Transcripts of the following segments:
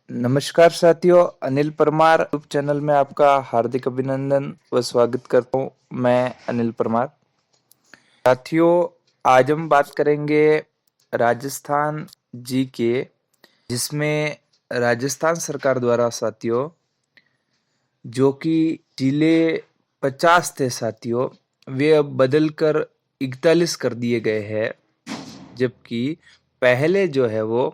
नमस्कार साथियों, Anil Parmar YouTube channel में आपका हार्दिक अभिनंदन व स्वागत करता हूँ। मैं अनिल परमार। साथियों, आज हम बात करेंगे राजस्थान जी के, जिसमें राजस्थान सरकार द्वारा साथियों जो कि जिले 50 थे साथियों, वे अब बदल कर 41 कर दिए गए हैं। जबकि पहले जो है वो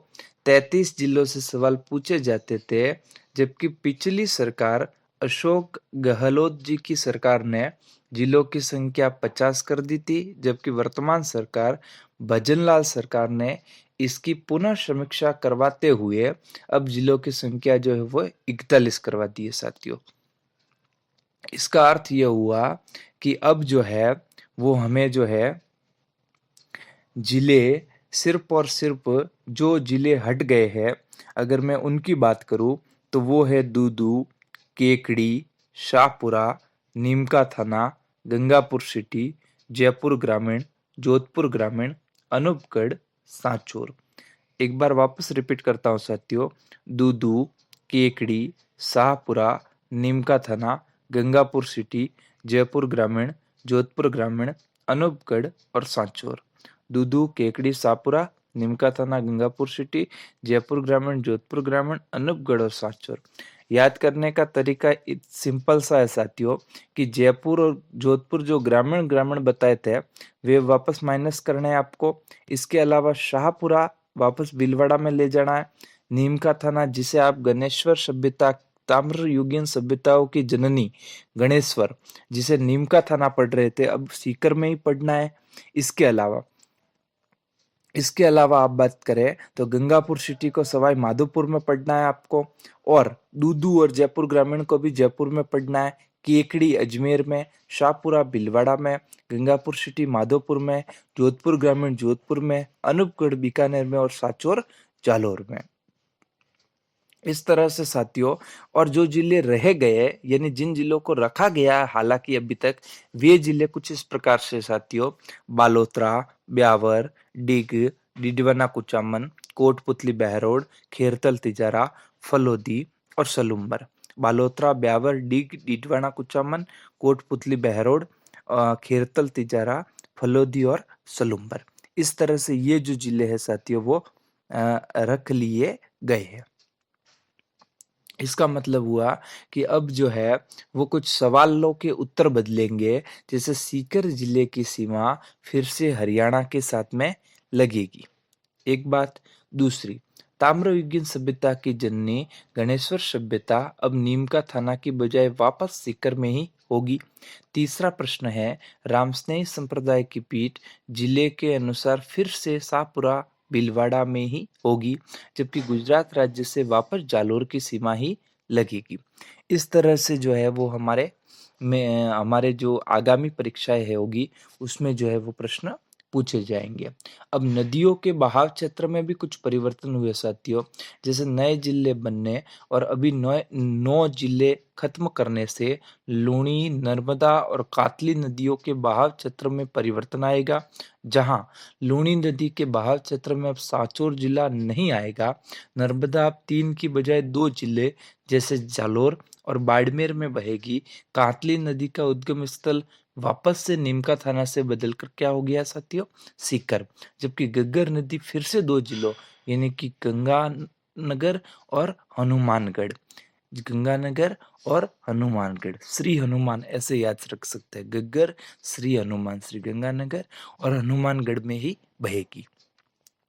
33 जिलों से सवाल पूछे जाते थे। जबकि पिछली सरकार अशोक गहलोत जी की सरकार ने जिलों की संख्या 50 कर दी थी, जबकि वर्तमान सरकार भजनलाल सरकार ने इसकी पुनः समीक्षा करवाते हुए अब जिलों की संख्या जो है वो 41 करवा दी है साथियों। इसका अर्थ यह हुआ कि अब जो है वो हमें जो है जिले सिर्फ और सिर्फ जो जिले हट गए हैं, अगर मैं उनकी बात करूं तो वो है दूदू, केकड़ी, शाहपुरा, नीमका थाना, गंगापुर सिटी, जयपुर ग्रामीण, जोधपुर ग्रामीण, अनूपगढ़, सांचौर। एक बार वापस रिपीट करता हूँ साथियों। दूदू, केकड़ी, शाहपुरा, नीमका थाना, गंगापुर सिटी, जयपुर ग्रामीण, जोधपुर ग्रामीण, अनूपगढ़ और सांचौर। दूदू, केकड़ी, शाहपुरा, नीमका थाना, गंगापुर सिटी, जयपुर ग्रामीण, जोधपुर ग्रामीण, अनूपगढ़ और सांचौर। याद करने का तरीका सिंपल सा है साथियों कि जयपुर और जोधपुर जो ग्रामीण ग्रामीण बताए थे वे वापस माइनस करने हैं आपको। इसके अलावा शाहपुरा वापस भीलवाड़ा में ले जाना है। नीमका थाना, जिसे आप गणेश्वर सभ्यता, ताम्र युगीन सभ्यताओं की जननी गणेश्वर, जिसे नीमका थाना पढ़ रहे थे, अब सीकर में ही पढ़ना है। इसके अलावा इसके अलावा आप बात करें तो गंगापुर सिटी को सवाई माधोपुर में पढ़ना है आपको, और दूदू और जयपुर ग्रामीण को भी जयपुर में पढ़ना है। केकड़ी अजमेर में, शाहपुरा भीलवाड़ा में, गंगापुर सिटी माधोपुर में, जोधपुर ग्रामीण जोधपुर में, अनूपगढ़ बीकानेर में और सांचौर जालौर में। इस तरह से साथियों, और जो जिले रह गए यानी जिन जिलों को रखा गया है हालांकि अभी तक, वे जिले कुछ इस प्रकार से साथियों: बालोतरा, ब्यावर, डिग, डिडवाना कुचामन, कोटपुतली बहरोड, खेरतल तिजारा, फलोदी और सलूम्बर। बालोतरा, ब्यावर, डिग, डिडवाना कुचामन, कोटपुतली बहरोड, खेरतल तिजारा, फलोदी और सलूम्बर। इस तरह से ये जो जिले हैं साथियों वो रख लिए गए हैं। इसका मतलब हुआ कि अब जो है वो कुछ सवालों के उत्तर बदलेंगे। जैसे सीकर जिले की सीमा फिर से हरियाणा के साथ में लगेगी, एक बात। दूसरी, ताम्रयुगीन सभ्यता की जननी गणेश्वर सभ्यता अब नीमका थाना की बजाय वापस सीकर में ही होगी। तीसरा प्रश्न है, रामस्नेही संप्रदाय की पीठ जिले के अनुसार फिर से शाहपुरा भीलवाड़ा में ही होगी, जबकि गुजरात राज्य से वापस जालोर की सीमा ही लगेगी। इस तरह से जो है वो हमारे जो आगामी परीक्षाएं है होगी उसमें जो है वो प्रश्न पूछे जाएंगे। अब नदियों के बहाव क्षेत्र में भी कुछ परिवर्तन हुए साथियों। जैसे नए जिले बनने और अभी 9 जिले खत्म करने से लूणी, नर्मदा और कातली नदियों के बहाव क्षेत्र में परिवर्तन आएगा। जहां लूणी नदी के बहाव क्षेत्र में अब सांचौर जिला नहीं आएगा। नर्मदा अब 3 की बजाय 2 जिले जैसे जालोर और बाड़मेर में बहेगी। कातली नदी का उद्गम स्थल वापस से नीमका थाना से बदलकर क्या हो गया साथियों? सीकर। जबकि घग्गर नदी फिर से 2 जिलों यानी कि गंगानगर और हनुमानगढ़, गंगानगर और हनुमानगढ़, श्री हनुमान ऐसे याद रख सकते हैं। घग्गर, श्री हनुमान, श्री गंगानगर और हनुमानगढ़ में ही बहेगी।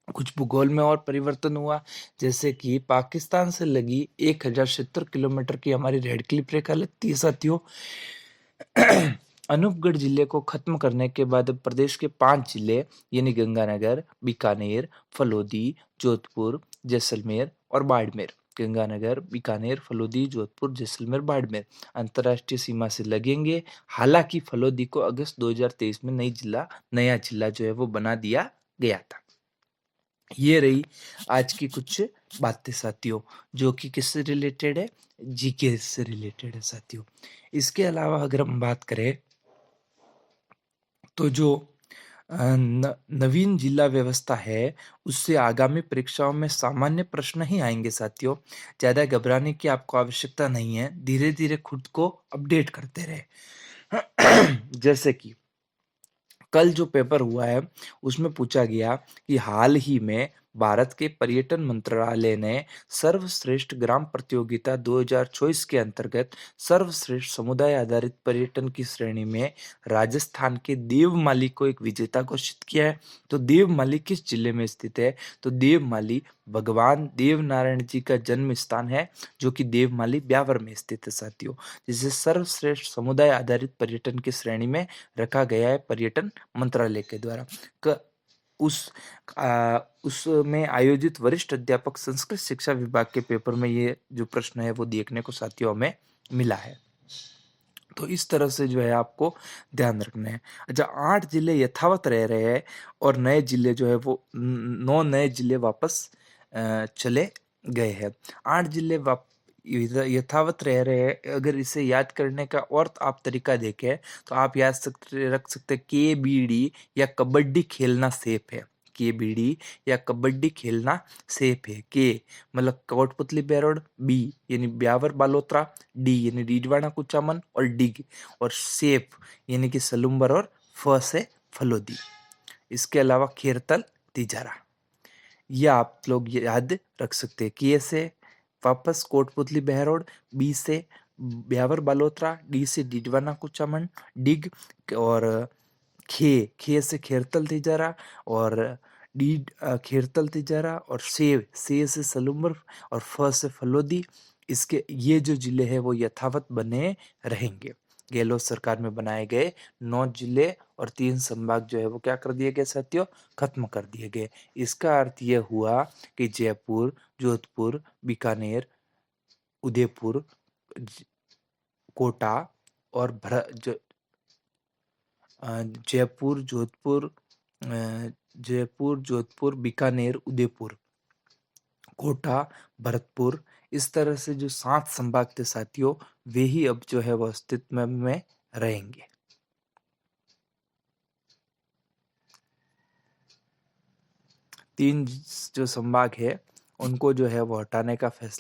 कुछ भूगोल में और परिवर्तन हुआ, जैसे कि पाकिस्तान से लगी 1070 किलोमीटर की हमारी रेड क्लिफ रेखा लगती है साथियों। अनूपगढ़ जिले को खत्म करने के बाद अब प्रदेश के 5 जिले यानी गंगानगर, बीकानेर, फलोदी, जोधपुर, जैसलमेर और बाड़मेर, गंगानगर, बीकानेर, फलोदी, जोधपुर, जैसलमेर, बाड़मेर अंतर्राष्ट्रीय सीमा से लगेंगे। हालांकि फलोदी को अगस्त 2023 में नया जिला जो है वो बना दिया गया था। ये रही आज की कुछ बातें साथियों, जो कि किससे रिलेटेड है? जीके से रिलेटेड है साथियों। इसके अलावा अगर हम बात करें तो जो नवीन जिला व्यवस्था है, उससे आगामी परीक्षाओं में सामान्य प्रश्न ही आएँगे साथियों। ज़्यादा घबराने की आपको आवश्यकता नहीं है, धीरे-धीरे खुद को अपडेट करते रहें। जैसे कि कल जो पेपर हुआ है, उसमें पूछा गया कि हाल ही में भारत के पर्यटन मंत्रालय ने सर्वश्रेष्ठ ग्राम प्रतियोगिता 2024 के अंतर्गत सर्वश्रेष्ठ समुदाय आधारित पर्यटन की श्रेणी में राजस्थान के देवमाली को एक विजेता घोषित किया है। तो देवमाली किस जिले में स्थित है? तो देवमाली भगवान देवनारायण जी का जन्म स्थान है, जो कि देवमाली ब्यावर में स्थित है साथियों। जिसे सर्वश्रेष्ठ समुदाय आधारित पर्यटन की श्रेणी में रखा गया है पर्यटन मंत्रालय के द्वारा। क उसमें आयोजित वरिष्ठ अध्यापक संस्कृत शिक्षा विभाग के पेपर में ये जो प्रश्न है वो देखने को साथियों हमें मिला है। तो इस तरह से जो है आपको ध्यान रखना है। अच्छा, 8 जिले यथावत रह रहे हैं और नए जिले जो है वो 9 नए जिले वापस चले गए हैं। 8 जिले यथावत रह रहे हैं। अगर इसे याद करने का और आप तरीका देखें तो आप रख सकते हैं केबीडी या कबड्डी खेलना सेफ है। केबीडी या कबड्डी खेलना सेफ है। के मतलब कोटपुतली बेरोड, बी यानी ब्यावर बालोतरा, डी यानी डीडवाना कुचामन और डिग और सेफ यानी कि सलूम्बर और फ से फलोदी। इसके अलावा खेरतल तिजारा, ये आप लोग याद रख सकते हैं। के से वापस कोटपुतली बहरोड, बी से ब्यावर बालोतरा, डी से डिडवाना कुचामन, डिग और खे से खेरतल तिजारा और खेरतल तिजारा और से सलूम्बर और फ से फलोदी। इसके ये जो जिले हैं वो यथावत बने रहेंगे। गहलोत सरकार में बनाए गए 9 जिले और 3 संभाग जो है वो क्या कर दिए गए साथियों? खत्म कर दिए गए। इसका अर्थ ये हुआ कि जयपुर, जोधपुर, बीकानेर, उदयपुर, ज कोटा और जयपुर, जोधपुर, बीकानेर, उदयपुर, कोटा, भरतपुर, इस तरह से जो 7 संभाग थे साथियों, वे ही अब जो है वो अस्तित्व में रहेंगे। 3 जो संभाग है, उनको जो है वो हटाने का फैसला